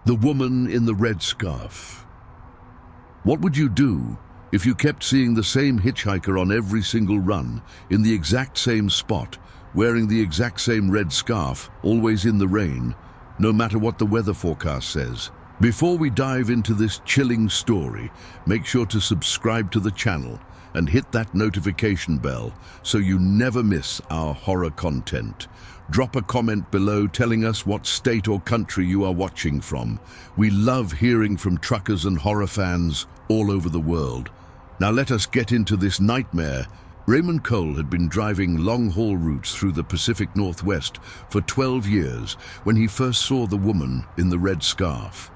The woman in the red scarf. What would you do if you kept seeing the same hitchhiker on every single run, in the exact same spot, wearing the exact same red scarf, always in the rain, no matter what the weather forecast says? Before we dive into this chilling story, make sure to subscribe to the channel and hit that notification bell so you never miss our horror content. Drop a comment below telling us what state or country you are watching from. We love hearing from truckers and horror fans all over the world. Now let us get into this nightmare. Raymond Cole had been driving long-haul routes through the Pacific Northwest for 12 years when he first saw the woman in the red scarf.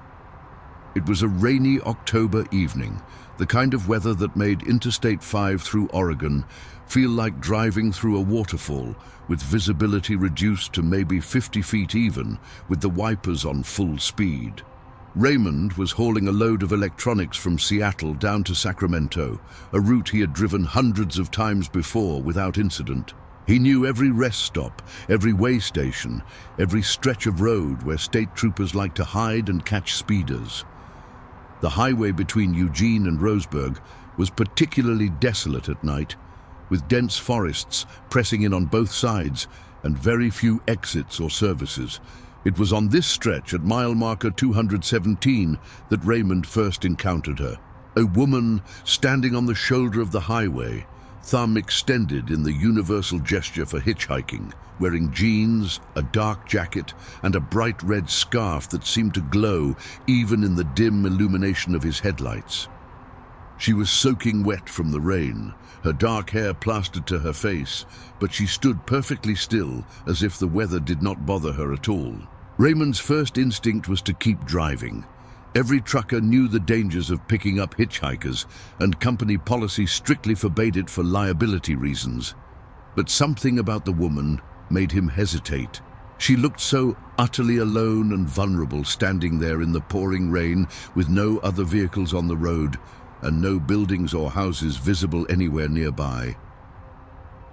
It was a rainy October evening, the kind of weather that made Interstate 5 through Oregon feel like driving through a waterfall, with visibility reduced to maybe 50 feet even, with the wipers on full speed. Raymond was hauling a load of electronics from Seattle down to Sacramento, a route he had driven hundreds of times before without incident. He knew every rest stop, every way station, every stretch of road where state troopers like to hide and catch speeders. The highway between Eugene and Roseburg was particularly desolate at night, with dense forests pressing in on both sides and very few exits or services. It was on this stretch at mile marker 217 that Raymond first encountered her. A woman standing on the shoulder of the highway, thumb extended in the universal gesture for hitchhiking, wearing jeans, a dark jacket, and a bright red scarf that seemed to glow even in the dim illumination of his headlights. She was soaking wet from the rain, her dark hair plastered to her face, but she stood perfectly still, as if the weather did not bother her at all. Raymond's first instinct was to keep driving. Every trucker knew the dangers of picking up hitchhikers, and company policy strictly forbade it for liability reasons. But something about the woman made him hesitate. She looked so utterly alone and vulnerable, standing there in the pouring rain with no other vehicles on the road and no buildings or houses visible anywhere nearby.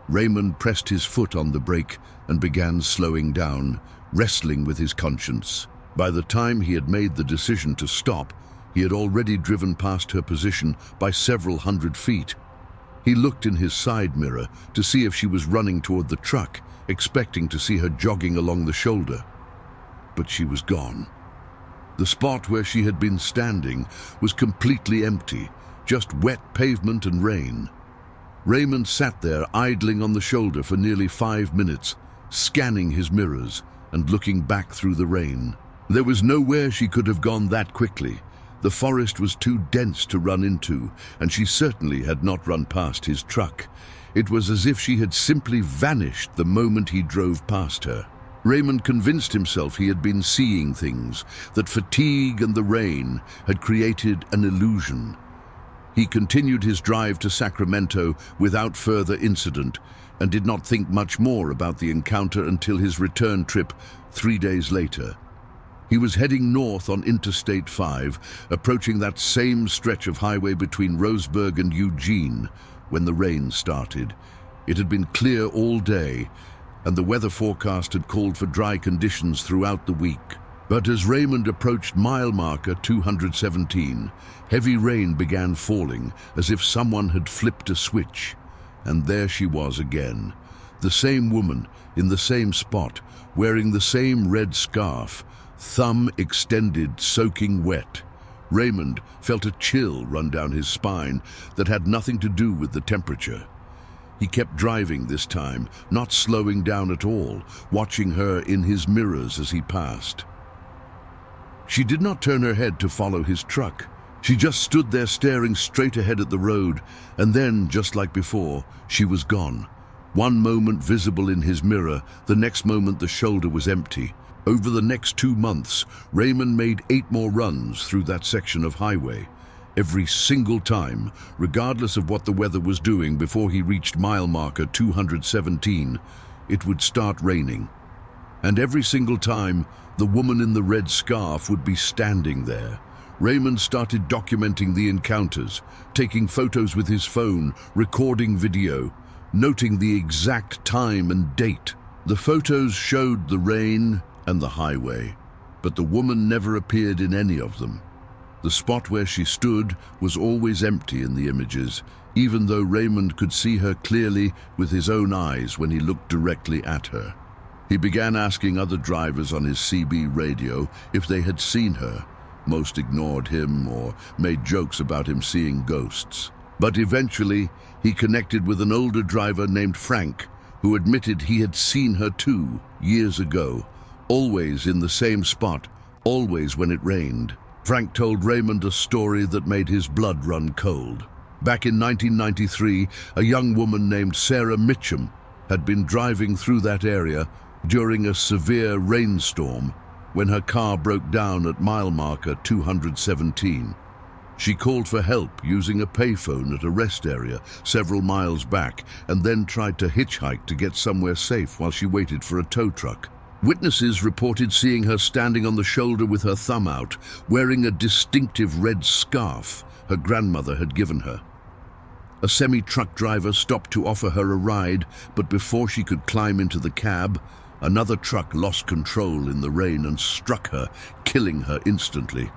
Raymond pressed his foot on the brake and began slowing down, wrestling with his conscience. By the time he had made the decision to stop, he had already driven past her position by several hundred feet. He looked in his side mirror to see if she was running toward the truck, expecting to see her jogging along the shoulder. But she was gone. The spot where she had been standing was completely empty, just wet pavement and rain. Raymond sat there idling on the shoulder for nearly 5 minutes, scanning his mirrors and looking back through the rain. There was nowhere she could have gone that quickly. The forest was too dense to run into, and she certainly had not run past his truck. It was as if she had simply vanished the moment he drove past her. Raymond convinced himself he had been seeing things, that fatigue and the rain had created an illusion. He continued his drive to Sacramento without further incident, and did not think much more about the encounter until his return trip 3 days later. He was heading north on Interstate 5, approaching that same stretch of highway between Roseburg and Eugene, when the rain started. It had been clear all day, and the weather forecast had called for dry conditions throughout the week. But as Raymond approached mile marker 217, heavy rain began falling as if someone had flipped a switch. And there she was again, the same woman in the same spot, wearing the same red scarf, thumb extended, soaking wet. Raymond felt a chill run down his spine that had nothing to do with the temperature. He kept driving this time, not slowing down at all, watching her in his mirrors as he passed. She did not turn her head to follow his truck. She just stood there staring straight ahead at the road, and then, just like before, she was gone. One moment visible in his mirror, the next moment the shoulder was empty. Over the next 2 months, Raymond made 8 more runs through that section of highway. Every single time, regardless of what the weather was doing before he reached mile marker 217, it would start raining. And every single time, the woman in the red scarf would be standing there. Raymond started documenting the encounters, taking photos with his phone, recording video, noting the exact time and date. The photos showed the rain and the highway. but the woman never appeared in any of them. The spot where she stood was always empty in the images, even though Raymond could see her clearly with his own eyes when he looked directly at her. He began asking other drivers on his CB radio if they had seen her. Most ignored him or made jokes about him seeing ghosts. But eventually, he connected with an older driver named Frank, who admitted he had seen her too, years ago, always in the same spot, always when it rained. Frank told Raymond a story that made his blood run cold. Back in 1993, a young woman named Sarah Mitchum had been driving through that area during a severe rainstorm when her car broke down at mile marker 217. She called for help using a payphone at a rest area several miles back and then tried to hitchhike to get somewhere safe while she waited for a tow truck. Witnesses reported seeing her standing on the shoulder with her thumb out, wearing a distinctive red scarf her grandmother had given her. A semi-truck driver stopped to offer her a ride, but before she could climb into the cab, another truck lost control in the rain and struck her, killing her instantly.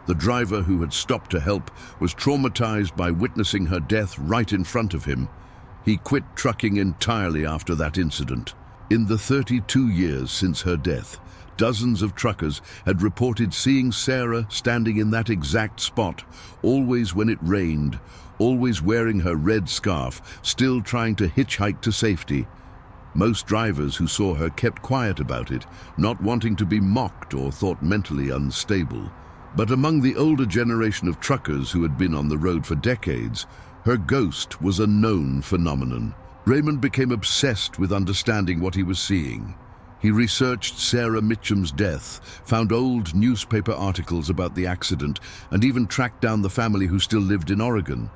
The driver who had stopped to help was traumatized by witnessing her death right in front of him. He quit trucking entirely after that incident. In the 32 years since her death, dozens of truckers had reported seeing Sarah standing in that exact spot, always when it rained, always wearing her red scarf, still trying to hitchhike to safety. Most drivers who saw her kept quiet about it, not wanting to be mocked or thought mentally unstable. But among the older generation of truckers who had been on the road for decades, her ghost was a known phenomenon. Raymond became obsessed with understanding what he was seeing. He researched Sarah Mitchum's death, found old newspaper articles about the accident, and even tracked down the family who still lived in Oregon.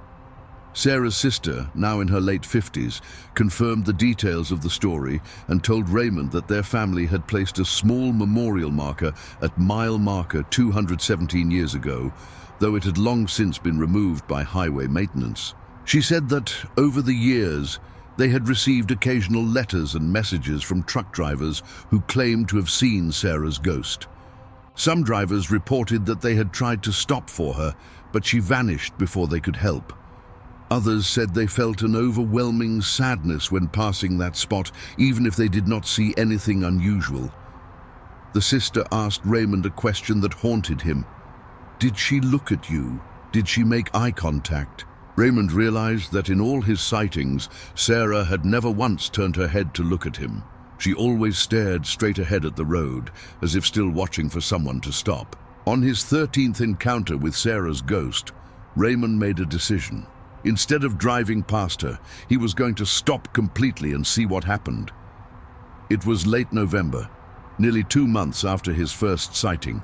Sarah's sister, now in her late 50s, confirmed the details of the story and told Raymond that their family had placed a small memorial marker at mile marker 217 years ago, though it had long since been removed by highway maintenance. She said that, over the years, they had received occasional letters and messages from truck drivers who claimed to have seen Sarah's ghost. Some drivers reported that they had tried to stop for her, but she vanished before they could help. Others said they felt an overwhelming sadness when passing that spot, even if they did not see anything unusual. The sister asked Raymond a question that haunted him. Did she look at you? Did she make eye contact? Raymond realized that in all his sightings, Sarah had never once turned her head to look at him. She always stared straight ahead at the road, as if still watching for someone to stop. On his 13th encounter with Sarah's ghost, Raymond made a decision. Instead of driving past her, he was going to stop completely and see what happened. It was late November, nearly 2 months after his first sighting.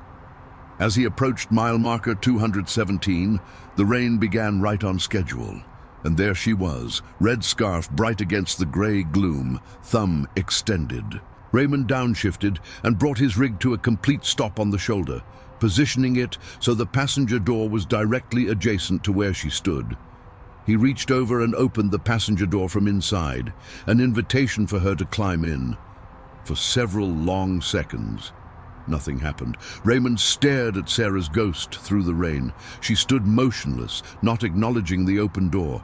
As he approached mile marker 217, the rain began right on schedule. And there she was, red scarf bright against the gray gloom, thumb extended. Raymond downshifted and brought his rig to a complete stop on the shoulder, positioning it so the passenger door was directly adjacent to where she stood. He reached over and opened the passenger door from inside, an invitation for her to climb in. For several long seconds, nothing happened. Raymond stared at Sarah's ghost through the rain. She stood motionless, not acknowledging the open door.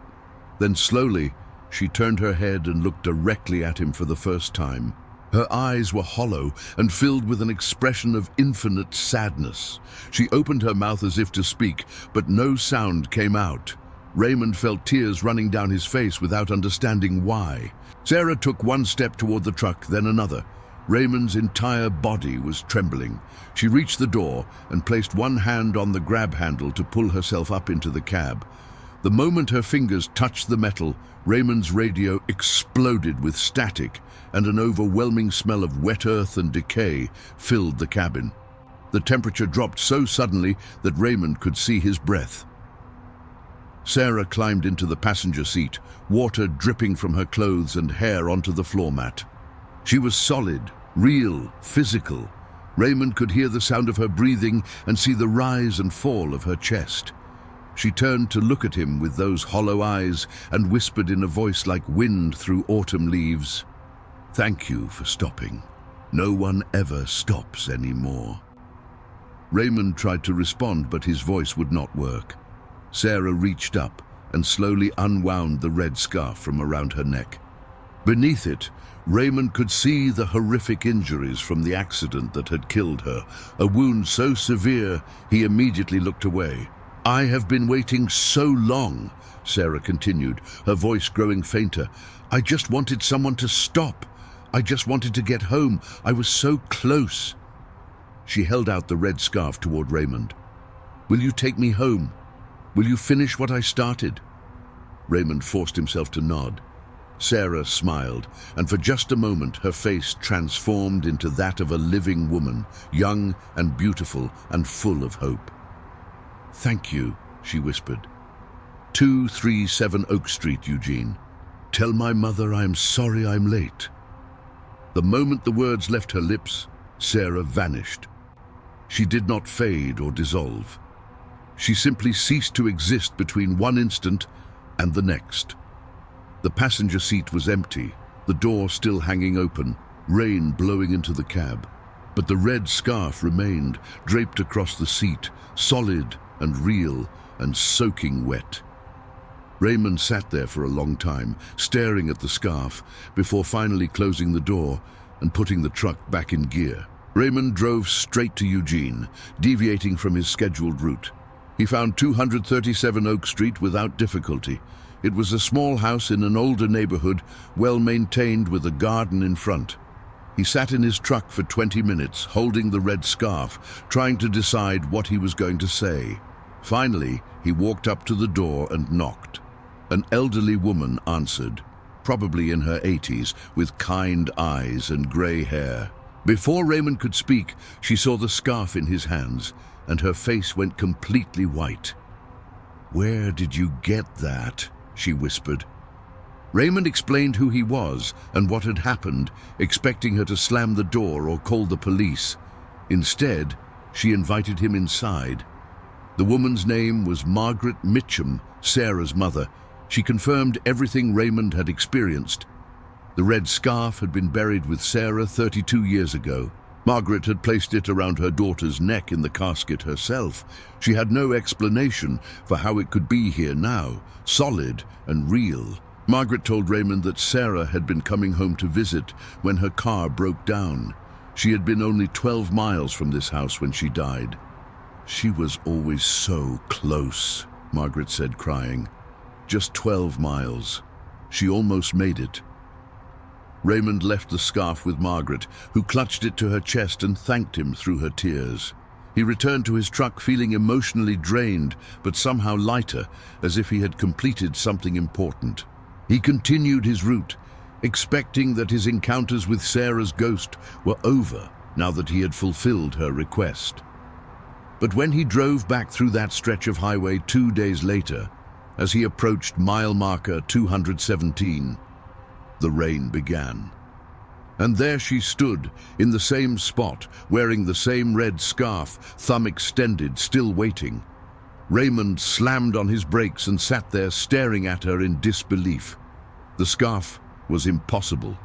Then slowly, she turned her head and looked directly at him for the first time. Her eyes were hollow and filled with an expression of infinite sadness. She opened her mouth as if to speak, but no sound came out. Raymond felt tears running down his face without understanding why. Sarah took one step toward the truck, then another. Raymond's entire body was trembling. She reached the door and placed one hand on the grab handle to pull herself up into the cab. The moment her fingers touched the metal, Raymond's radio exploded with static, and an overwhelming smell of wet earth and decay filled the cabin. The temperature dropped so suddenly that Raymond could see his breath. Sarah climbed into the passenger seat, water dripping from her clothes and hair onto the floor mat. She was solid, real, physical. Raymond could hear the sound of her breathing and see the rise and fall of her chest. She turned to look at him with those hollow eyes and whispered in a voice like wind through autumn leaves, "Thank you for stopping. No one ever stops anymore." Raymond tried to respond, but his voice would not work. Sarah reached up and slowly unwound the red scarf from around her neck. Beneath it, Raymond could see the horrific injuries from the accident that had killed her, a wound so severe he immediately looked away. "I have been waiting so long," Sarah continued, her voice growing fainter. "I just wanted someone to stop. I just wanted to get home. I was so close." She held out the red scarf toward Raymond. "Will you take me home? Will you finish what I started?" Raymond forced himself to nod. Sarah smiled, and for just a moment her face transformed into that of a living woman, young and beautiful and full of hope. "Thank you," she whispered. 237 Oak Street, Eugene. "Tell my mother I am sorry I'm late." The moment the words left her lips, Sarah vanished. She did not fade or dissolve. She simply ceased to exist between one instant and the next. The passenger seat was empty, the door still hanging open, rain blowing into the cab. But the red scarf remained, draped across the seat, solid and real and soaking wet. Raymond sat there for a long time, staring at the scarf, before finally closing the door and putting the truck back in gear. Raymond drove straight to Eugene, deviating from his scheduled route. He found 237 Oak Street without difficulty. It was a small house in an older neighborhood, well maintained with a garden in front. He sat in his truck for 20 minutes, holding the red scarf, trying to decide what he was going to say. Finally, he walked up to the door and knocked. An elderly woman answered, probably in her 80s, with kind eyes and gray hair. Before Raymond could speak, she saw the scarf in his hands, and her face went completely white. "Where did you get that?" she whispered. Raymond explained who he was and what had happened, expecting her to slam the door or call the police. Instead, she invited him inside. The woman's name was Margaret Mitchum, Sarah's mother. She confirmed everything Raymond had experienced. The red scarf had been buried with Sarah 32 years ago. Margaret had placed it around her daughter's neck in the casket herself. She had no explanation for how it could be here now, solid and real. Margaret told Raymond that Sarah had been coming home to visit when her car broke down. She had been only 12 miles from this house when she died. "She was always so close," Margaret said, crying. "Just 12 miles. She almost made it." Raymond left the scarf with Margaret, who clutched it to her chest and thanked him through her tears. He returned to his truck feeling emotionally drained, but somehow lighter, as if he had completed something important. He continued his route, expecting that his encounters with Sarah's ghost were over now that he had fulfilled her request. But when he drove back through that stretch of highway 2 days later, as he approached mile marker 217, the rain began. And there she stood, in the same spot, wearing the same red scarf, thumb extended, still waiting. Raymond slammed on his brakes and sat there staring at her in disbelief. The scarf was impossible.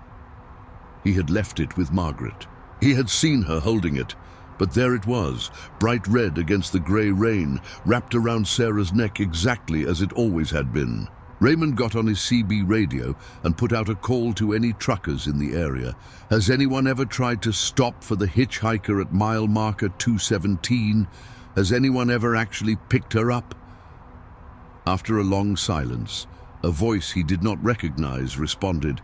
He had left it with Margaret. He had seen her holding it, but there it was, bright red against the grey rain, wrapped around Sarah's neck exactly as it always had been. Raymond got on his CB radio and put out a call to any truckers in the area. "Has anyone ever tried to stop for the hitchhiker at mile marker 217? Has anyone ever actually picked her up?" After a long silence, a voice he did not recognize responded,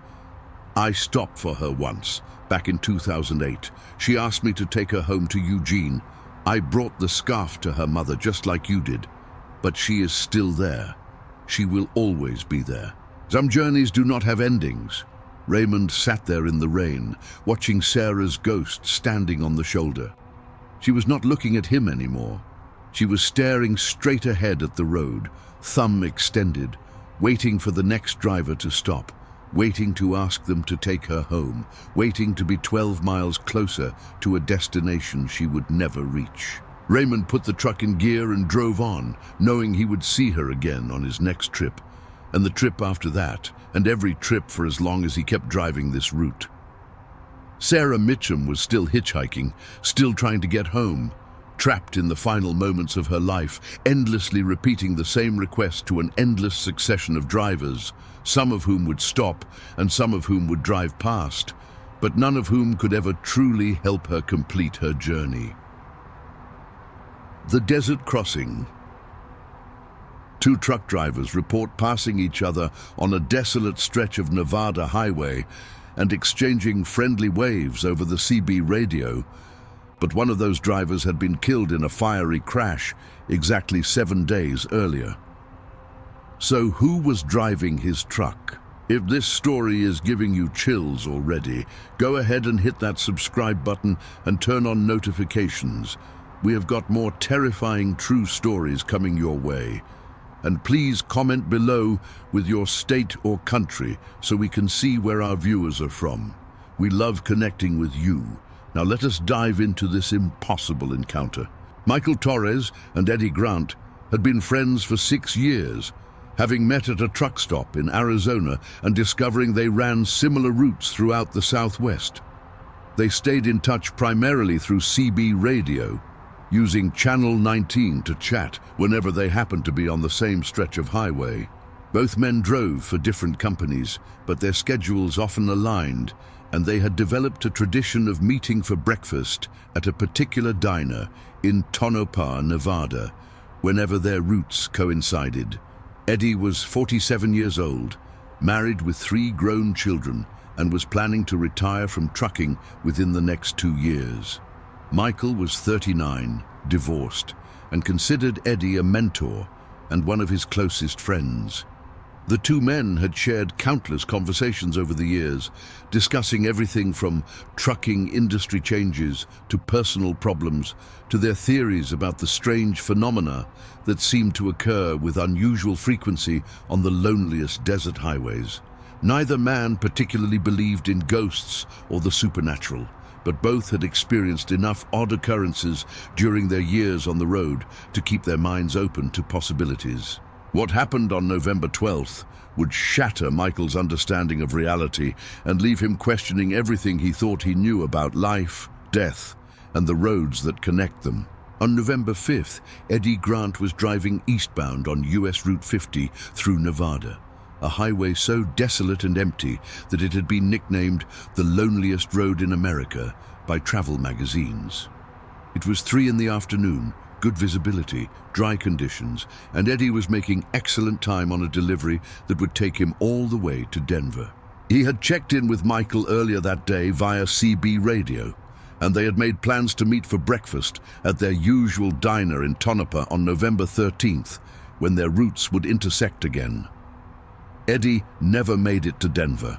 "I stopped for her once, back in 2008. She asked me to take her home to Eugene. I brought the scarf to her mother just like you did, but she is still there. She will always be there." Some journeys do not have endings. Raymond sat there in the rain, watching Sarah's ghost standing on the shoulder. She was not looking at him anymore. She was staring straight ahead at the road, thumb extended, waiting for the next driver to stop, waiting to ask them to take her home, waiting to be 12 miles closer to a destination she would never reach. Raymond put the truck in gear and drove on, knowing he would see her again on his next trip, and the trip after that, and every trip for as long as he kept driving this route. Sarah Mitchum was still hitchhiking, still trying to get home, trapped in the final moments of her life, endlessly repeating the same request to an endless succession of drivers, some of whom would stop and some of whom would drive past, but none of whom could ever truly help her complete her journey. The desert crossing. Two truck drivers report passing each other on a desolate stretch of Nevada highway and exchanging friendly waves over the CB radio, but one of those drivers had been killed in a fiery crash exactly 7 days earlier. So who was driving his truck? If this story is giving you chills already, go ahead and hit that subscribe button and turn on notifications. We have got more terrifying true stories coming your way. And please comment below with your state or country so we can see where our viewers are from. We love connecting with you. Now let us dive into this impossible encounter. Michael Torres and Eddie Grant had been friends for 6 years, having met at a truck stop in Arizona and discovering they ran similar routes throughout the Southwest. They stayed in touch primarily through CB radio, using Channel 19 to chat whenever they happened to be on the same stretch of highway. Both men drove for different companies, but their schedules often aligned, and they had developed a tradition of meeting for breakfast at a particular diner in Tonopah, Nevada, whenever their routes coincided. Eddie was 47 years old, married with 3 grown children, and was planning to retire from trucking within the next 2 years. Michael was 39, divorced, and considered Eddie a mentor and one of his closest friends. The two men had shared countless conversations over the years, discussing everything from trucking industry changes to personal problems to their theories about the strange phenomena that seemed to occur with unusual frequency on the loneliest desert highways. Neither man particularly believed in ghosts or the supernatural, but both had experienced enough odd occurrences during their years on the road to keep their minds open to possibilities. What happened on November 12th would shatter Michael's understanding of reality and leave him questioning everything he thought he knew about life, death, and the roads that connect them. On November 5th, Eddie Grant was driving eastbound on US Route 50 through Nevada, a highway so desolate and empty that it had been nicknamed the loneliest road in America by travel magazines. It was 3 in the afternoon, good visibility, dry conditions, and Eddie was making excellent time on a delivery that would take him all the way to Denver. He had checked in with Michael earlier that day via CB radio, and they had made plans to meet for breakfast at their usual diner in Tonopah on November 13th, when their routes would intersect again. Eddie never made it to Denver.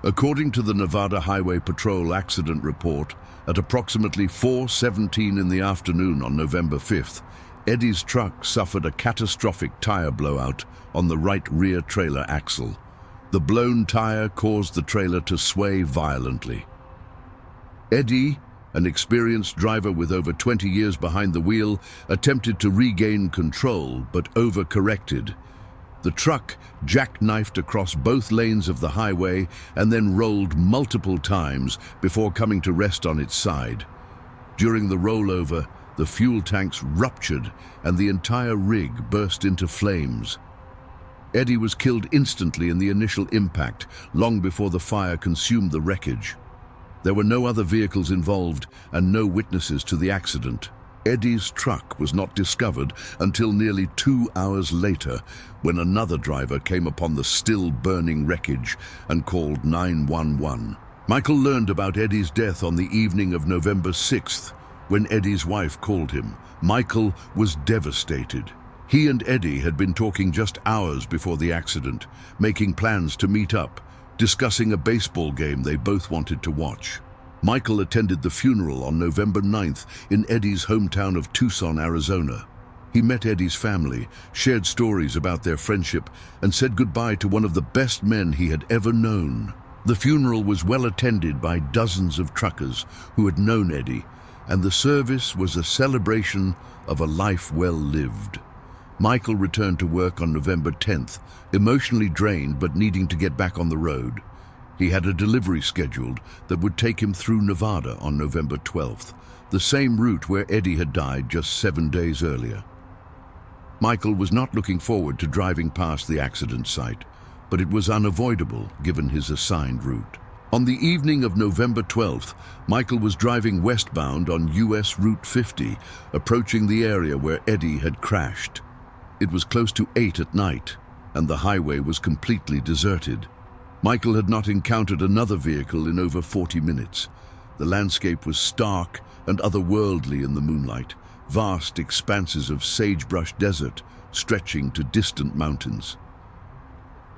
According to the Nevada Highway Patrol accident report, at approximately 4:17 in the afternoon on November 5th, Eddie's truck suffered a catastrophic tire blowout on the right rear trailer axle. The blown tire caused the trailer to sway violently. Eddie, an experienced driver with over 20 years behind the wheel, attempted to regain control but overcorrected. The truck jackknifed across both lanes of the highway and then rolled multiple times before coming to rest on its side. During the rollover, the fuel tanks ruptured and the entire rig burst into flames. Eddie was killed instantly in the initial impact, long before the fire consumed the wreckage. There were no other vehicles involved and no witnesses to the accident. Eddie's truck was not discovered until nearly 2 hours later, when another driver came upon the still burning wreckage and called 911. Michael learned about Eddie's death on the evening of November 6th, when Eddie's wife called him. Michael was devastated. He and Eddie had been talking just hours before the accident, making plans to meet up, discussing a baseball game they both wanted to watch. Michael attended the funeral on November 9th in Eddie's hometown of Tucson, Arizona. He met Eddie's family, shared stories about their friendship, and said goodbye to one of the best men he had ever known. The funeral was well attended by dozens of truckers who had known Eddie, and the service was a celebration of a life well lived. Michael returned to work on November 10th, emotionally drained but needing to get back on the road. He had a delivery scheduled that would take him through Nevada on November 12th, the same route where Eddie had died just 7 days earlier. Michael was not looking forward to driving past the accident site, but it was unavoidable given his assigned route. On the evening of November 12th, Michael was driving westbound on US Route 50, approaching the area where Eddie had crashed. It was close to 8 at night, and the highway was completely deserted. Michael had not encountered another vehicle in over 40 minutes. The landscape was stark and otherworldly in the moonlight, vast expanses of sagebrush desert stretching to distant mountains.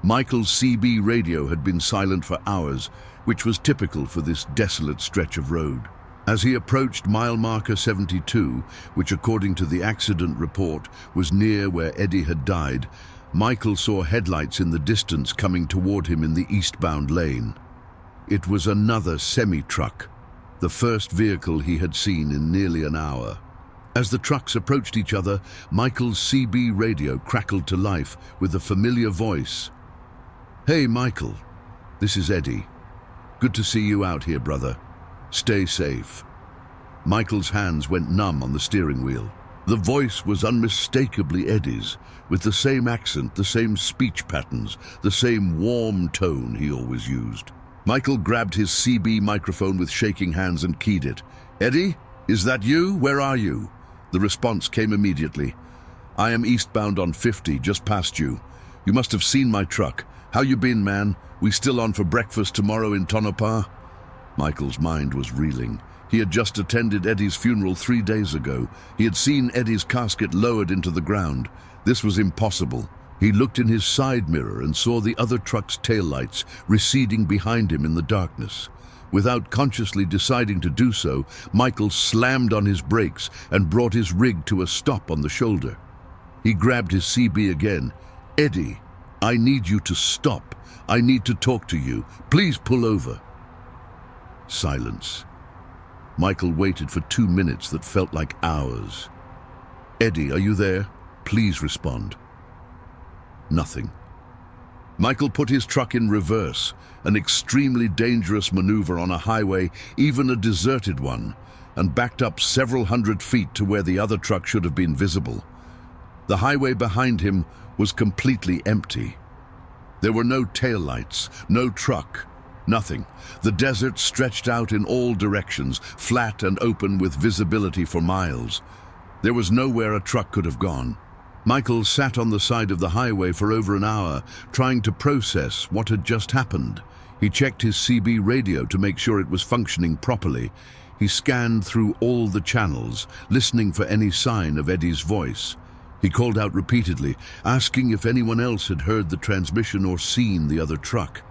Michael's CB radio had been silent for hours, which was typical for this desolate stretch of road. As he approached mile marker 72, which according to the accident report was near where Eddie had died, Michael saw headlights in the distance coming toward him in the eastbound lane. It was another semi-truck, the first vehicle he had seen in nearly an hour. As the trucks approached each other, Michael's CB radio crackled to life with a familiar voice. "Hey, Michael, this is Eddie. Good to see you out here, brother. Stay safe." Michael's hands went numb on the steering wheel. The voice was unmistakably Eddie's, with the same accent, the same speech patterns, the same warm tone he always used. Michael grabbed his CB microphone with shaking hands and keyed it. "Eddie, is that you? Where are you?" The response came immediately. "I am eastbound on 50, just past you. You must have seen my truck. How you been, man? We still on for breakfast tomorrow in Tonopah?" Michael's mind was reeling. He had just attended Eddie's funeral 3 days ago. He had seen Eddie's casket lowered into the ground. This was impossible. He looked in his side mirror and saw the other truck's taillights receding behind him in the darkness. Without consciously deciding to do so, Michael slammed on his brakes and brought his rig to a stop on the shoulder. He grabbed his CB again. "Eddie, I need you to stop. I need to talk to you. Please pull over." Silence. Michael waited for 2 minutes that felt like hours. "Eddie, are you there? Please respond." Nothing. Michael put his truck in reverse, an extremely dangerous maneuver on a highway, even a deserted one, and backed up several hundred feet to where the other truck should have been visible. The highway behind him was completely empty. There were no taillights, no truck, nothing. The desert stretched out in all directions, flat and open with visibility for miles. There was nowhere a truck could have gone. Michael sat on the side of the highway for over an hour, trying to process what had just happened. He checked his CB radio to make sure it was functioning properly. He scanned through all the channels, listening for any sign of Eddie's voice. He called out repeatedly, asking if anyone else had heard the transmission or seen the other truck.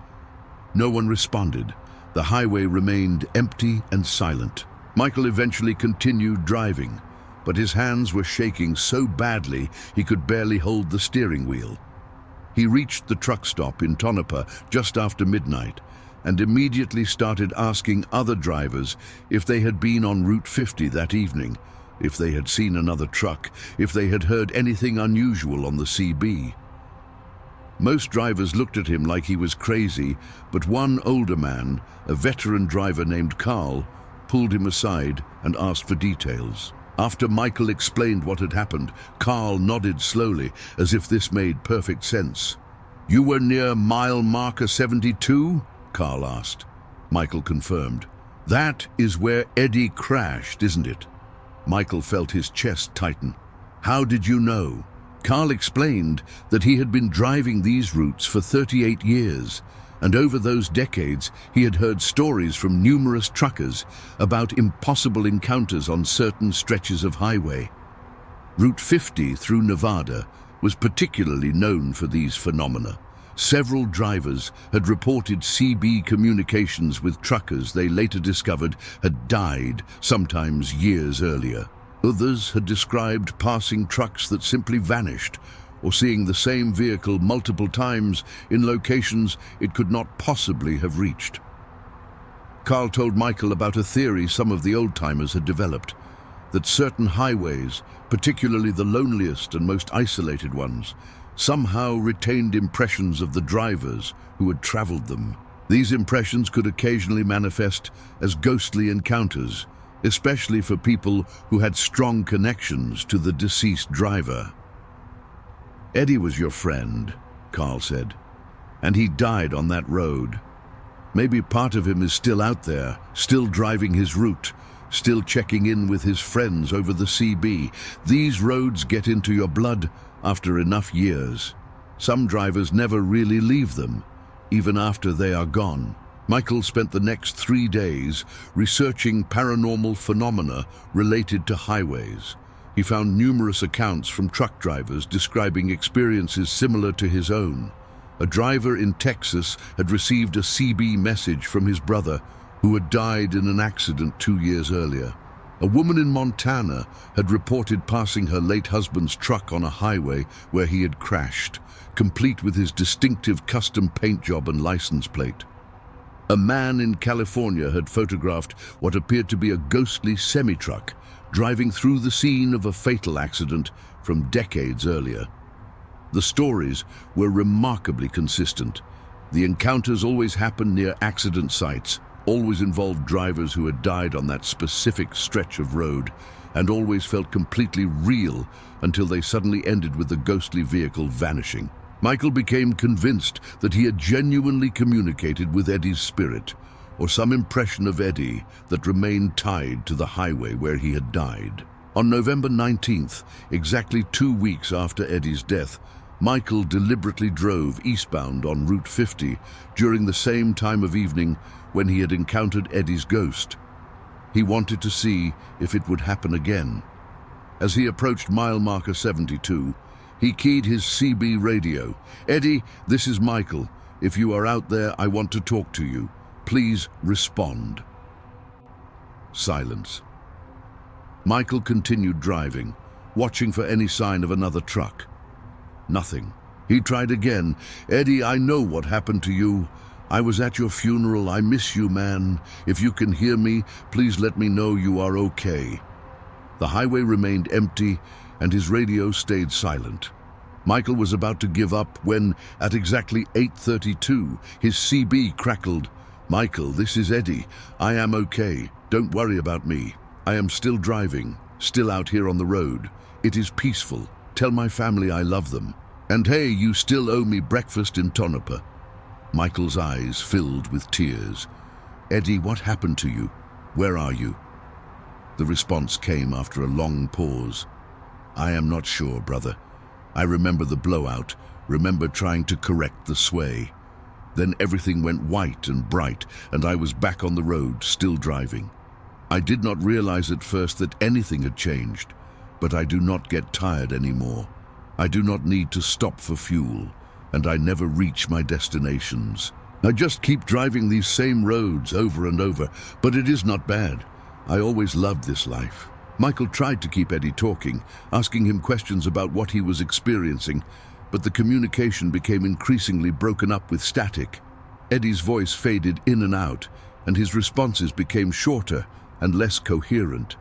No one responded. The highway remained empty and silent. Michael eventually continued driving, but his hands were shaking so badly he could barely hold the steering wheel. He reached the truck stop in Tonopah just after midnight and immediately started asking other drivers if they had been on Route 50 that evening, if they had seen another truck, if they had heard anything unusual on the CB. Most drivers looked at him like he was crazy, but one older man, a veteran driver named Carl, pulled him aside and asked for details. After Michael explained what had happened, Carl nodded slowly, as if this made perfect sense. "You were near mile marker 72?" Carl asked. Michael confirmed. "That is where Eddie crashed, isn't it?" Michael felt his chest tighten. "How did you know?" Carl explained that he had been driving these routes for 38 years, and over those decades he had heard stories from numerous truckers about impossible encounters on certain stretches of highway. Route 50 through Nevada was particularly known for these phenomena. Several drivers had reported CB communications with truckers they later discovered had died, sometimes years earlier. Others had described passing trucks that simply vanished, or seeing the same vehicle multiple times in locations it could not possibly have reached. Carl told Michael about a theory some of the old-timers had developed, that certain highways, particularly the loneliest and most isolated ones, somehow retained impressions of the drivers who had traveled them. These impressions could occasionally manifest as ghostly encounters, especially for people who had strong connections to the deceased driver. "Eddie was your friend," Carl said, "and he died on that road. Maybe part of him is still out there, still driving his route, still checking in with his friends over the CB. These roads get into your blood after enough years. Some drivers never really leave them, even after they are gone." Michael spent the next 3 days researching paranormal phenomena related to highways. He found numerous accounts from truck drivers describing experiences similar to his own. A driver in Texas had received a CB message from his brother, who had died in an accident 2 years earlier. A woman in Montana had reported passing her late husband's truck on a highway where he had crashed, complete with his distinctive custom paint job and license plate. A man in California had photographed what appeared to be a ghostly semi-truck driving through the scene of a fatal accident from decades earlier. The stories were remarkably consistent. The encounters always happened near accident sites, always involved drivers who had died on that specific stretch of road, and always felt completely real until they suddenly ended with the ghostly vehicle vanishing. Michael became convinced that he had genuinely communicated with Eddie's spirit, or some impression of Eddie that remained tied to the highway where he had died. On November 19th, exactly 2 weeks after Eddie's death, Michael deliberately drove eastbound on Route 50 during the same time of evening when he had encountered Eddie's ghost. He wanted to see if it would happen again. As he approached mile marker 72, he keyed his CB radio. "Eddie, this is Michael. If you are out there, I want to talk to you. Please respond." Silence. Michael continued driving, watching for any sign of another truck. Nothing. He tried again. "Eddie, I know what happened to you. I was at your funeral. I miss you, man. If you can hear me, please let me know you are okay." The highway remained empty, and his radio stayed silent. Michael was about to give up when, at exactly 8:32, his CB crackled. "Michael, this is Eddie. I am okay. Don't worry about me. I am still driving, still out here on the road. It is peaceful. Tell my family I love them. And hey, you still owe me breakfast in Tonopah." Michael's eyes filled with tears. "Eddie, what happened to you? Where are you?" The response came after a long pause. "I am not sure, brother. I remember the blowout, remember trying to correct the sway. Then everything went white and bright, and I was back on the road, still driving. I did not realize at first that anything had changed, but I do not get tired anymore. I do not need to stop for fuel, and I never reach my destinations. I just keep driving these same roads over and over, but it is not bad. I always loved this life." Michael tried to keep Eddie talking, asking him questions about what he was experiencing, but the communication became increasingly broken up with static. Eddie's voice faded in and out, and his responses became shorter and less coherent.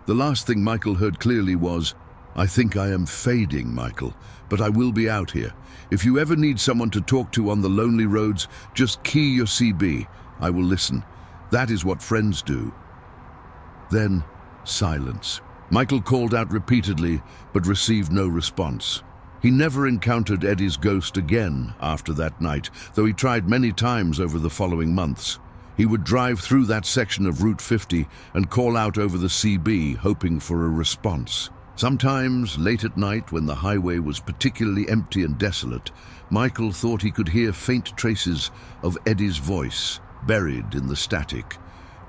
The last thing Michael heard clearly was, "I think I am fading, Michael, but I will be out here. If you ever need someone to talk to on the lonely roads, just key your CB. I will listen. That is what friends do." Then, silence. Michael called out repeatedly, but received no response. He never encountered Eddie's ghost again after that night, though he tried many times over the following months. He would drive through that section of Route 50 and call out over the CB, hoping for a response. Sometimes, late at night, when the highway was particularly empty and desolate, Michael thought he could hear faint traces of Eddie's voice, buried in the static,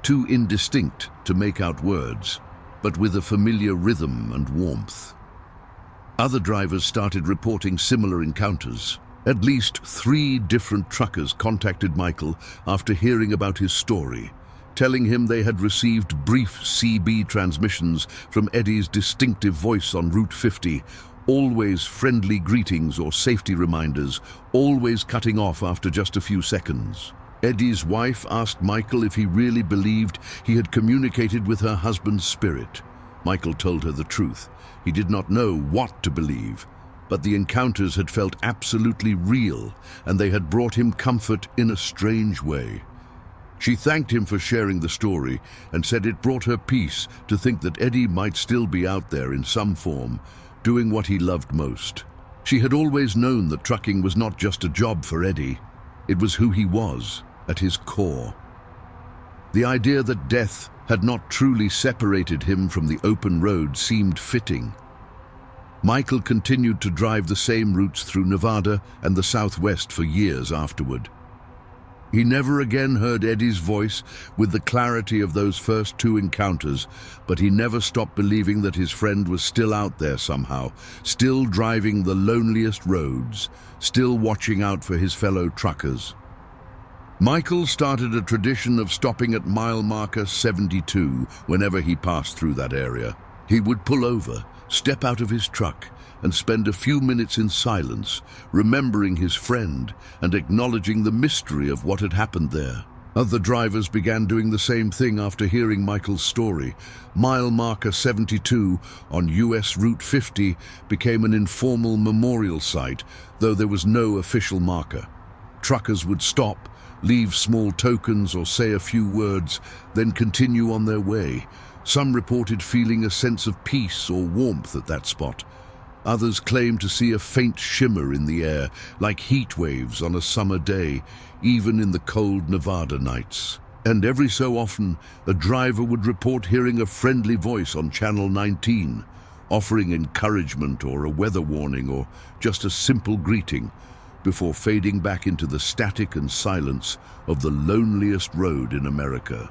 too indistinct to make out words, but with a familiar rhythm and warmth. Other drivers started reporting similar encounters. At least 3 different truckers contacted Michael after hearing about his story, telling him they had received brief CB transmissions from Eddie's distinctive voice on Route 50, always friendly greetings or safety reminders, always cutting off after just a few seconds. Eddie's wife asked Michael if he really believed he had communicated with her husband's spirit. Michael told her the truth. He did not know what to believe, but the encounters had felt absolutely real, and they had brought him comfort in a strange way. She thanked him for sharing the story and said it brought her peace to think that Eddie might still be out there in some form, doing what he loved most. She had always known that trucking was not just a job for Eddie, it was who he was at his core. The idea that death had not truly separated him from the open road seemed fitting. Michael continued to drive the same routes through Nevada and the Southwest for years afterward. He never again heard Eddie's voice with the clarity of those first two encounters, but he never stopped believing that his friend was still out there somehow, still driving the loneliest roads, still watching out for his fellow truckers. Michael started a tradition of stopping at mile marker 72 whenever he passed through that area. He would pull over, step out of his truck, and spend a few minutes in silence, remembering his friend and acknowledging the mystery of what had happened there. Other drivers began doing the same thing after hearing Michael's story. Mile marker 72 on US Route 50 became an informal memorial site, though there was no official marker. Truckers would stop, leave small tokens or say a few words, then continue on their way. Some reported feeling a sense of peace or warmth at that spot. Others claimed to see a faint shimmer in the air, like heat waves on a summer day, even in the cold Nevada nights. And every so often, a driver would report hearing a friendly voice on Channel 19, offering encouragement or a weather warning or just a simple greeting, before fading back into the static and silence of the loneliest road in America.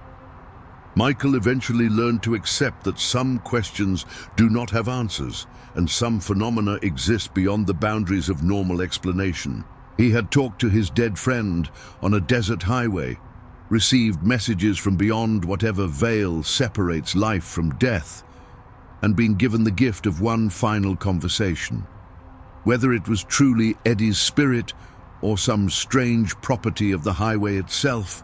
Michael eventually learned to accept that some questions do not have answers, and some phenomena exist beyond the boundaries of normal explanation. He had talked to his dead friend on a desert highway, received messages from beyond whatever veil separates life from death, and been given the gift of one final conversation. Whether it was truly Eddie's spirit, or some strange property of the highway itself,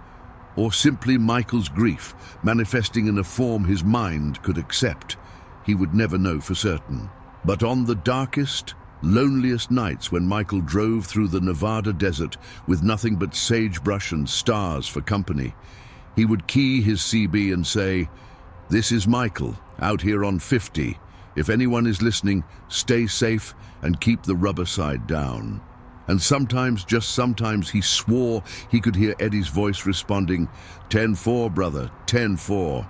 or simply Michael's grief manifesting in a form his mind could accept, he would never know for certain. But on the darkest, loneliest nights when Michael drove through the Nevada desert with nothing but sagebrush and stars for company, he would key his CB and say, "This is Michael, out here on 50. If anyone is listening, stay safe and keep the rubber side down." And sometimes, just sometimes, he swore he could hear Eddie's voice responding, 10-4, brother, 10-4.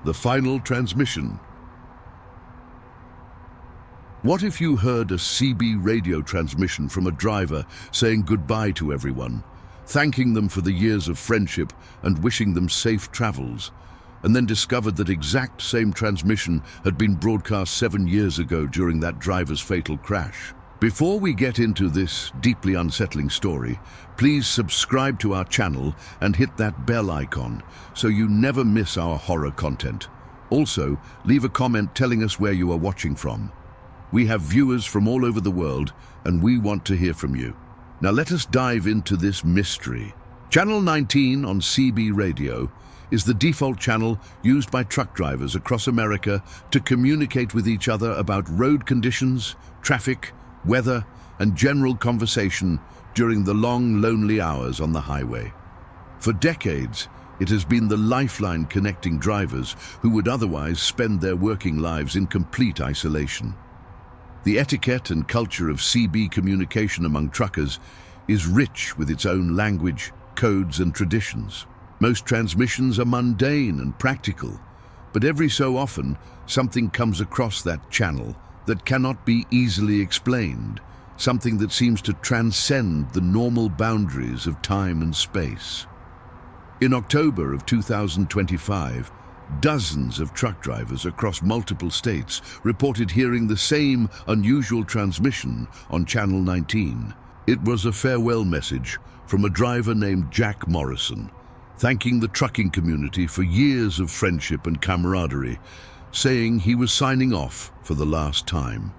The final transmission. What if you heard a CB radio transmission from a driver saying goodbye to everyone, thanking them for the years of friendship and wishing them safe travels, and then discovered that exact same transmission had been broadcast 7 years ago during that driver's fatal crash? Before we get into this deeply unsettling story, please subscribe to our channel and hit that bell icon so you never miss our horror content. Also, leave a comment telling us where you are watching from. We have viewers from all over the world, and we want to hear from you. Now let us dive into this mystery. Channel 19 on CB Radio is the default channel used by truck drivers across America to communicate with each other about road conditions, traffic, weather, and general conversation during the long, lonely hours on the highway. For decades, it has been the lifeline connecting drivers who would otherwise spend their working lives in complete isolation. The etiquette and culture of CB communication among truckers is rich with its own language, codes, and traditions. Most transmissions are mundane and practical, but every so often, something comes across that channel that cannot be easily explained, something that seems to transcend the normal boundaries of time and space. In October of 2025, dozens of truck drivers across multiple states reported hearing the same unusual transmission on Channel 19. It was a farewell message from a driver named Jack Morrison, thanking the trucking community for years of friendship and camaraderie, saying he was signing off for the last time.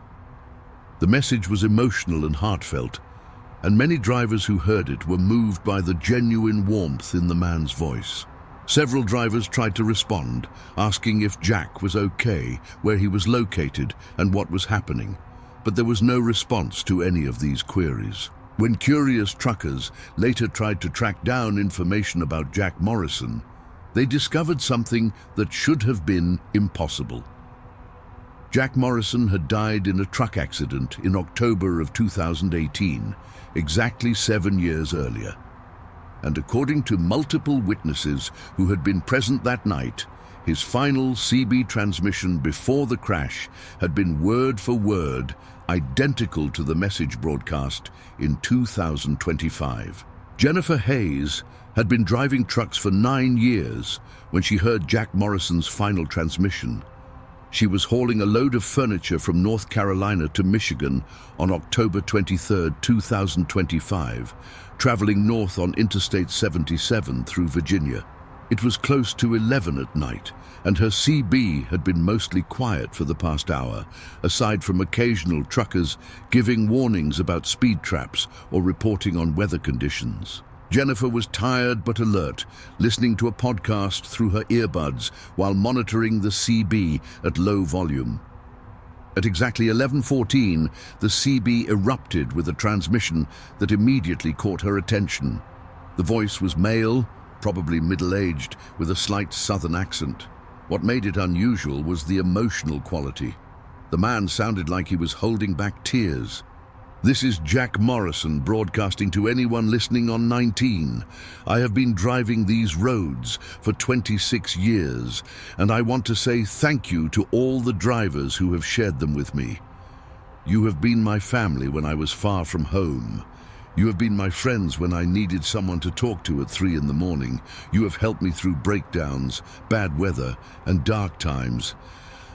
The message was emotional and heartfelt, and many drivers who heard it were moved by the genuine warmth in the man's voice. Several drivers tried to respond, asking if Jack was okay, where he was located, and what was happening, but there was no response to any of these queries. When curious truckers later tried to track down information about Jack Morrison, they discovered something that should have been impossible. Jack Morrison had died in a truck accident in October of 2018, exactly 7 years earlier. And according to multiple witnesses who had been present that night, his final CB transmission before the crash had been word for word identical to the message broadcast in 2025. Jennifer Hayes had been driving trucks for 9 years when she heard Jack Morrison's final transmission. She was hauling a load of furniture from North Carolina to Michigan on October 23, 2025, traveling north on Interstate 77 through Virginia. It was close to 11 at night, and her CB had been mostly quiet for the past hour, aside from occasional truckers giving warnings about speed traps or reporting on weather conditions. Jennifer was tired but alert, listening to a podcast through her earbuds while monitoring the CB at low volume. At exactly 11:14, the CB erupted with a transmission that immediately caught her attention. The voice was male, probably middle-aged, with a slight southern accent. What made it unusual was the emotional quality. The man sounded like he was holding back tears. "This is Jack Morrison broadcasting to anyone listening on 19. I have been driving these roads for 26 years, and I want to say thank you to all the drivers who have shared them with me. You have been my family when I was far from home. You have been my friends when I needed someone to talk to at 3 in the morning. You have helped me through breakdowns, bad weather, and dark times.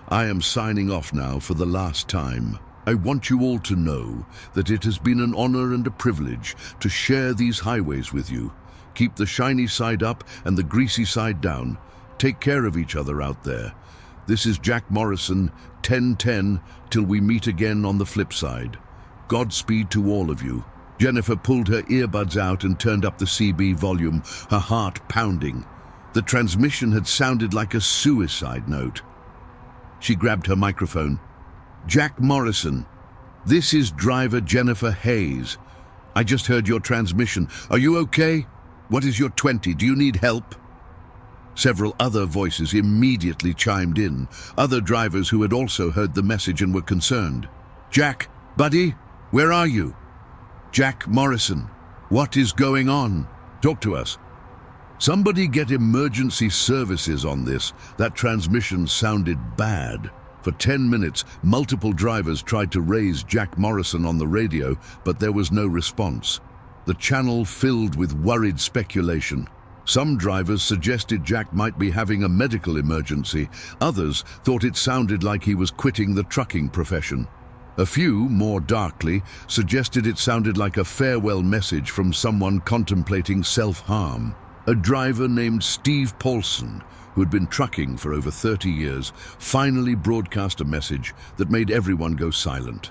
I am signing off now for the last time. I want you all to know that it has been an honor and a privilege to share these highways with you. Keep the shiny side up and the greasy side down. Take care of each other out there. This is Jack Morrison, 1010, till we meet again on the flip side. Godspeed to all of you." Jennifer pulled her earbuds out and turned up the CB volume, her heart pounding. The transmission had sounded like a suicide note. She grabbed her microphone. "Jack Morrison, this is driver Jennifer Hayes. I just heard your transmission. Are you okay? What is your 20? Do you need help?" Several other voices immediately chimed in, other drivers who had also heard the message and were concerned. "Jack, buddy, where are you? Jack Morrison, what is going on? Talk to us. Somebody get emergency services on this. That transmission sounded bad." For 10 minutes, multiple drivers tried to raise Jack Morrison on the radio, but there was no response. The channel filled with worried speculation. Some drivers suggested Jack might be having a medical emergency. Others thought it sounded like he was quitting the trucking profession. A few, more darkly, suggested it sounded like a farewell message from someone contemplating self-harm. A driver named Steve Paulson, who had been trucking for over 30 years, finally broadcast a message that made everyone go silent.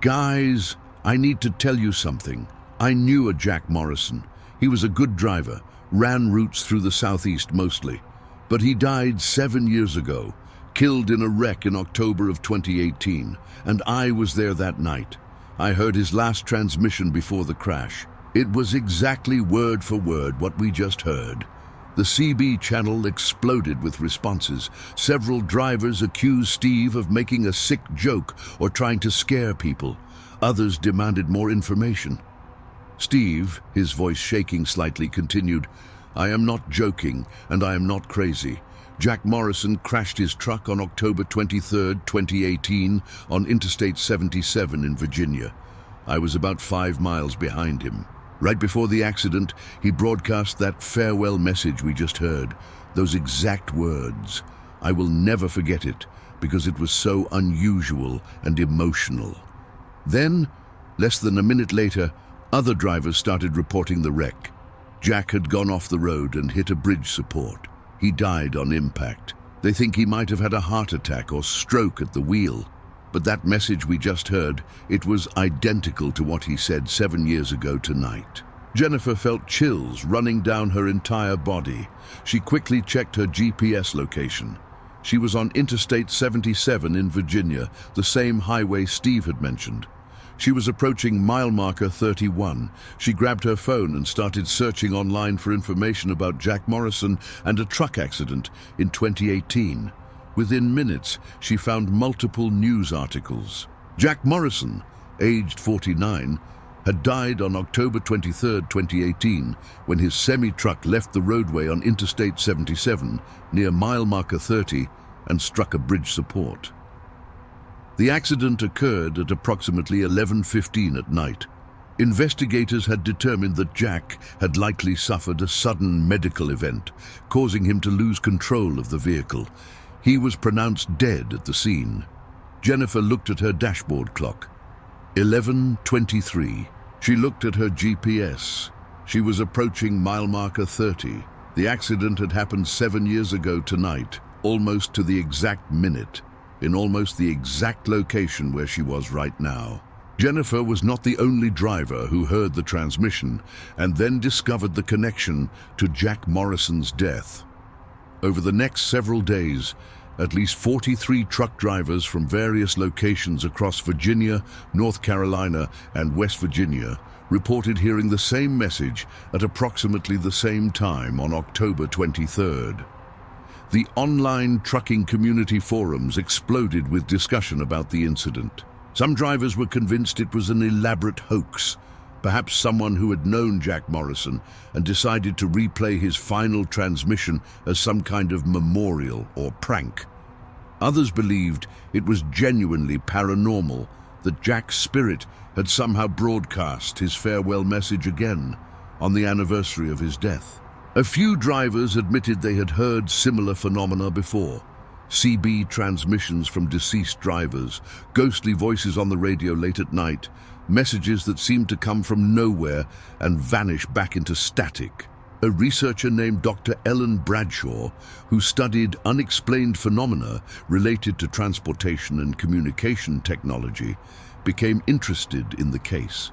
"Guys, I need to tell you something. I knew a Jack Morrison. He was a good driver, ran routes through the Southeast mostly. But he died 7 years ago, killed in a wreck in October of 2018, and I was there that night. I heard his last transmission before the crash. It was exactly word for word what we just heard." The CB channel exploded with responses. Several drivers accused Steve of making a sick joke or trying to scare people. Others demanded more information. Steve, his voice shaking slightly, continued, "I am not joking, and I am not crazy. Jack Morrison crashed his truck on October 23, 2018, on Interstate 77 in Virginia. I was about 5 miles behind him. Right before the accident, he broadcast that farewell message we just heard, those exact words. I will never forget it, because it was so unusual and emotional." Then, less than a minute later, other drivers started reporting the wreck. Jack had gone off the road and hit a bridge support. He died on impact. They think he might have had a heart attack or stroke at the wheel. But that message we just heard, it was identical to what he said 7 years ago tonight. Jennifer felt chills running down her entire body. She quickly checked her GPS location. She was on Interstate 77 in Virginia, the same highway Steve had mentioned. She was approaching mile marker 31. She grabbed her phone and started searching online for information about Jack Morrison and a truck accident in 2018. Within minutes, she found multiple news articles. Jack Morrison, aged 49, had died on October 23, 2018, when his semi-truck left the roadway on Interstate 77 near mile marker 30 and struck a bridge support. The accident occurred at approximately 11:15 at night. Investigators had determined that Jack had likely suffered a sudden medical event, causing him to lose control of the vehicle. He was pronounced dead at the scene. Jennifer looked at her dashboard clock. 11:23. She looked at her GPS. She was approaching mile marker 30. The accident had happened 7 years ago tonight, almost to the exact minute, in almost the exact location where she was right now. Jennifer was not the only driver who heard the transmission and then discovered the connection to Jack Morrison's death. Over the next several days, at least 43 truck drivers from various locations across Virginia, North Carolina, and West Virginia reported hearing the same message at approximately the same time on October 23rd. The online trucking community forums exploded with discussion about the incident. Some drivers were convinced it was an elaborate hoax, perhaps someone who had known Jack Morrison and decided to replay his final transmission as some kind of memorial or prank. Others believed it was genuinely paranormal, that Jack's spirit had somehow broadcast his farewell message again on the anniversary of his death. A few drivers admitted they had heard similar phenomena before. CB transmissions from deceased drivers, ghostly voices on the radio late at night, messages that seemed to come from nowhere and vanish back into static. A researcher named Dr. Ellen Bradshaw, who studied unexplained phenomena related to transportation and communication technology, became interested in the case.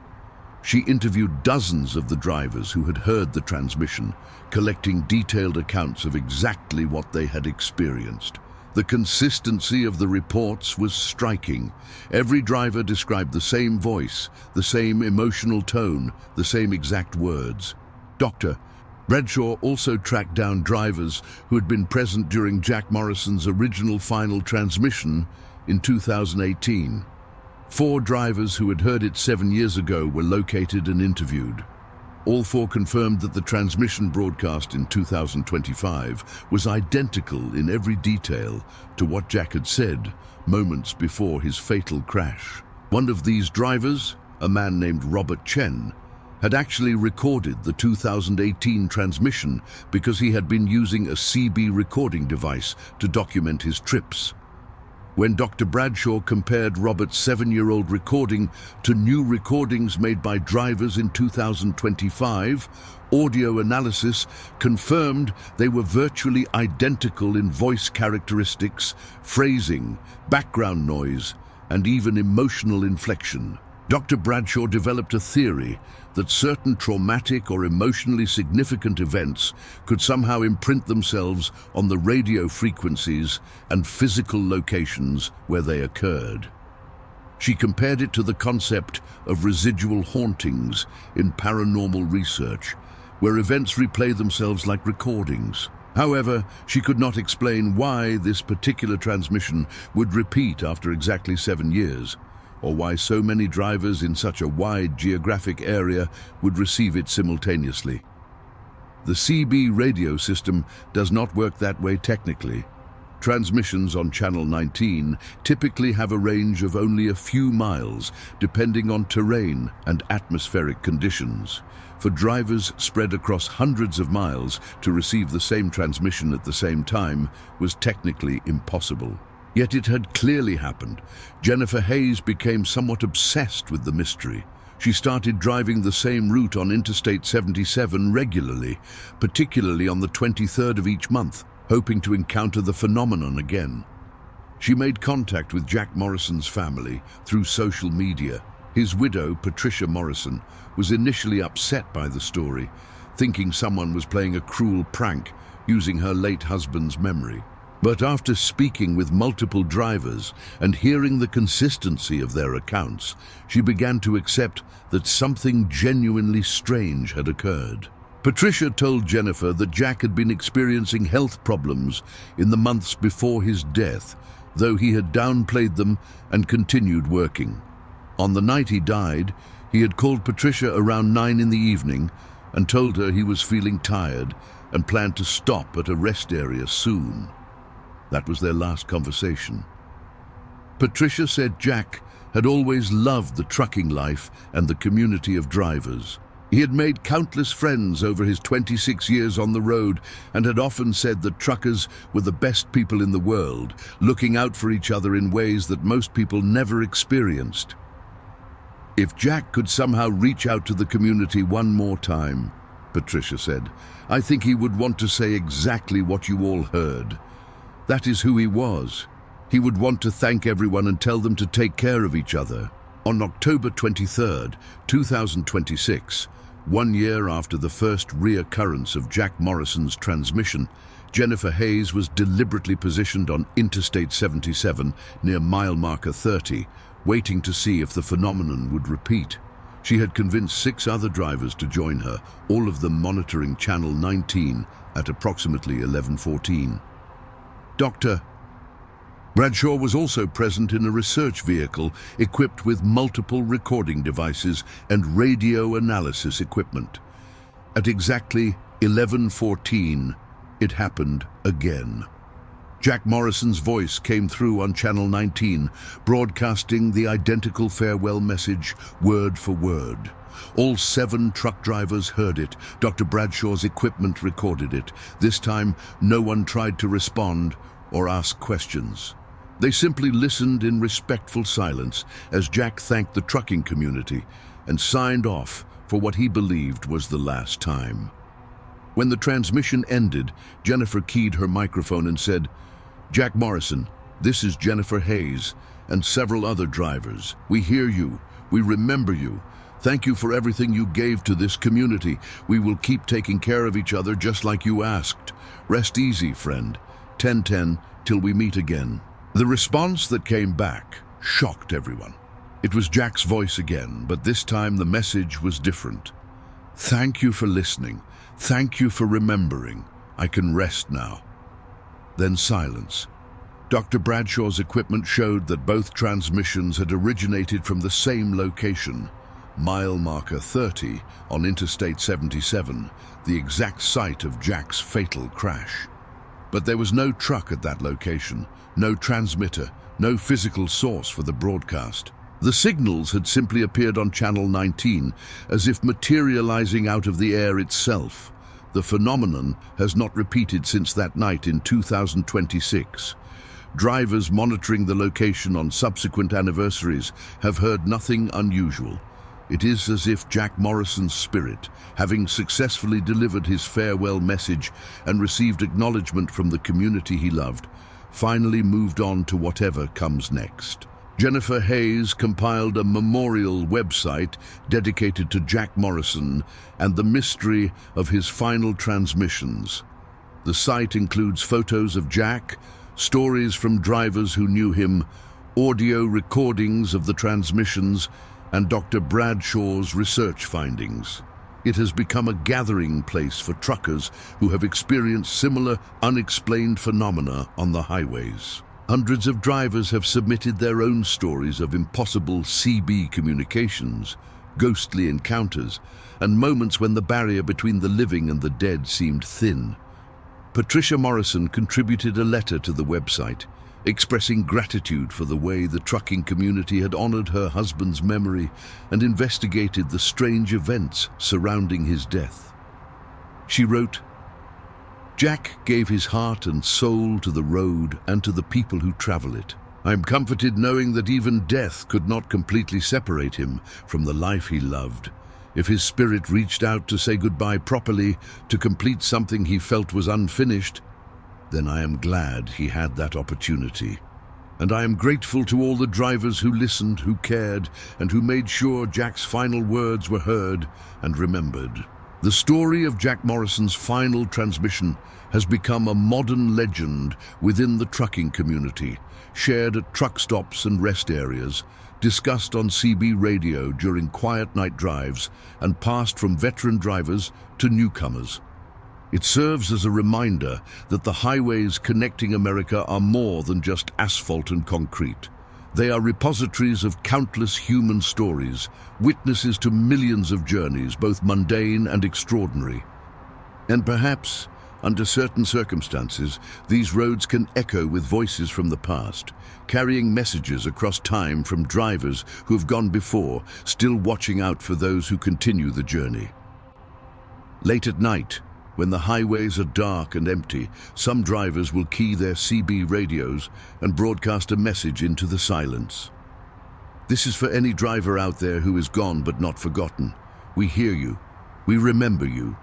She interviewed dozens of the drivers who had heard the transmission, collecting detailed accounts of exactly what they had experienced. The consistency of the reports was striking. Every driver described the same voice, the same emotional tone, the same exact words. Dr. Bradshaw also tracked down drivers who had been present during Jack Morrison's original final transmission in 2018. 4 drivers who had heard it 7 years ago were located and interviewed. All 4 confirmed that the transmission broadcast in 2025 was identical in every detail to what Jack had said moments before his fatal crash. One of these drivers, a man named Robert Chen, had actually recorded the 2018 transmission because he had been using a CB recording device to document his trips. When Dr. Bradshaw compared Robert's 7-year-old recording to new recordings made by drivers in 2025, audio analysis confirmed they were virtually identical in voice characteristics, phrasing, background noise, and even emotional inflection. Dr. Bradshaw developed a theory that certain traumatic or emotionally significant events could somehow imprint themselves on the radio frequencies and physical locations where they occurred. She compared it to the concept of residual hauntings in paranormal research, where events replay themselves like recordings. However, she could not explain why this particular transmission would repeat after exactly 7 years, or why so many drivers in such a wide geographic area would receive it simultaneously. The CB radio system does not work that way technically. Transmissions on Channel 19 typically have a range of only a few miles, depending on terrain and atmospheric conditions. For drivers spread across hundreds of miles to receive the same transmission at the same time was technically impossible. Yet it had clearly happened. Jennifer Hayes became somewhat obsessed with the mystery. She started driving the same route on Interstate 77 regularly, particularly on the 23rd of each month, hoping to encounter the phenomenon again. She made contact with Jack Morrison's family through social media. His widow, Patricia Morrison, was initially upset by the story, thinking someone was playing a cruel prank using her late husband's memory. But after speaking with multiple drivers and hearing the consistency of their accounts, she began to accept that something genuinely strange had occurred. Patricia told Jennifer that Jack had been experiencing health problems in the months before his death, though he had downplayed them and continued working. On the night he died, he had called Patricia around 9 in the evening and told her he was feeling tired and planned to stop at a rest area soon. That was their last conversation. Patricia said Jack had always loved the trucking life and the community of drivers. He had made countless friends over his 26 years on the road and had often said that truckers were the best people in the world, looking out for each other in ways that most people never experienced. If Jack could somehow reach out to the community one more time, Patricia said, I think he would want to say exactly what you all heard. That is who he was. He would want to thank everyone and tell them to take care of each other. On October 23, 2026, 1 year after the first reoccurrence of Jack Morrison's transmission, Jennifer Hayes was deliberately positioned on Interstate 77 near mile marker 30, waiting to see if the phenomenon would repeat. She had convinced 6 other drivers to join her, all of them monitoring Channel 19 at approximately 11:14. Dr. Bradshaw was also present in a research vehicle equipped with multiple recording devices and radio analysis equipment. At exactly 11:14, it happened again. Jack Morrison's voice came through on Channel 19, broadcasting the identical farewell message word for word. All 7 truck drivers heard it. Dr. Bradshaw's equipment recorded it. This time, no one tried to respond or ask questions. They simply listened in respectful silence as Jack thanked the trucking community and signed off for what he believed was the last time. When the transmission ended, Jennifer keyed her microphone and said, Jack Morrison, this is Jennifer Hayes and several other drivers. We hear you. We remember you. Thank you for everything you gave to this community. We will keep taking care of each other just like you asked. Rest easy, friend. 10-10 till we meet again. The response that came back shocked everyone. It was Jack's voice again, but this time the message was different. Thank you for listening. Thank you for remembering. I can rest now. Then silence. Dr. Bradshaw's equipment showed that both transmissions had originated from the same location, mile marker 30 on Interstate 77, the exact site of Jack's fatal crash. But there was no truck at that location, no transmitter, no physical source for the broadcast. The signals had simply appeared on Channel 19, as if materializing out of the air itself. The phenomenon has not repeated since that night in 2026. Drivers monitoring the location on subsequent anniversaries have heard nothing unusual. It is as if Jack Morrison's spirit, having successfully delivered his farewell message and received acknowledgement from the community he loved, finally moved on to whatever comes next. Jennifer Hayes compiled a memorial website dedicated to Jack Morrison and the mystery of his final transmissions. The site includes photos of Jack, stories from drivers who knew him, audio recordings of the transmissions, and Dr. Bradshaw's research findings. It has become a gathering place for truckers who have experienced similar unexplained phenomena on the highways. Hundreds of drivers have submitted their own stories of impossible CB communications, ghostly encounters, and moments when the barrier between the living and the dead seemed thin. Patricia Morrison contributed a letter to the website, expressing gratitude for the way the trucking community had honored her husband's memory and investigated the strange events surrounding his death. She wrote, Jack gave his heart and soul to the road and to the people who travel it. I am comforted knowing that even death could not completely separate him from the life he loved. If his spirit reached out to say goodbye properly, to complete something he felt was unfinished, then I am glad he had that opportunity. And I am grateful to all the drivers who listened, who cared, and who made sure Jack's final words were heard and remembered. The story of Jack Morrison's final transmission has become a modern legend within the trucking community, shared at truck stops and rest areas, discussed on CB radio during quiet night drives, and passed from veteran drivers to newcomers. It serves as a reminder that the highways connecting America are more than just asphalt and concrete. They are repositories of countless human stories, witnesses to millions of journeys, both mundane and extraordinary. And perhaps, under certain circumstances, these roads can echo with voices from the past, carrying messages across time from drivers who have gone before, still watching out for those who continue the journey. Late at night, when the highways are dark and empty, some drivers will key their CB radios and broadcast a message into the silence. This is for any driver out there who is gone but not forgotten. We hear you. We remember you.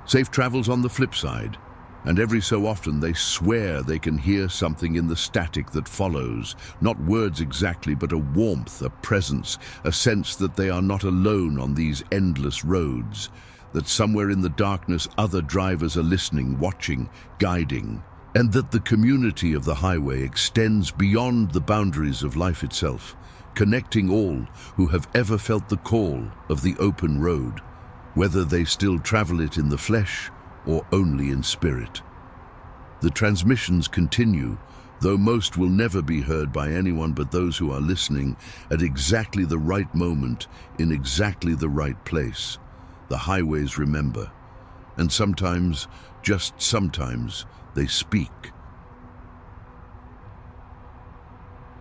Safe travels on the flip side. And every so often they swear they can hear something in the static that follows. Not words exactly, but a warmth, a presence, a sense that they are not alone on these endless roads. That somewhere in the darkness other drivers are listening, watching, guiding, and that the community of the highway extends beyond the boundaries of life itself, connecting all who have ever felt the call of the open road, whether they still travel it in the flesh or only in spirit. The transmissions continue, though most will never be heard by anyone but those who are listening at exactly the right moment, in exactly the right place. The highways remember, and sometimes, just sometimes, they speak,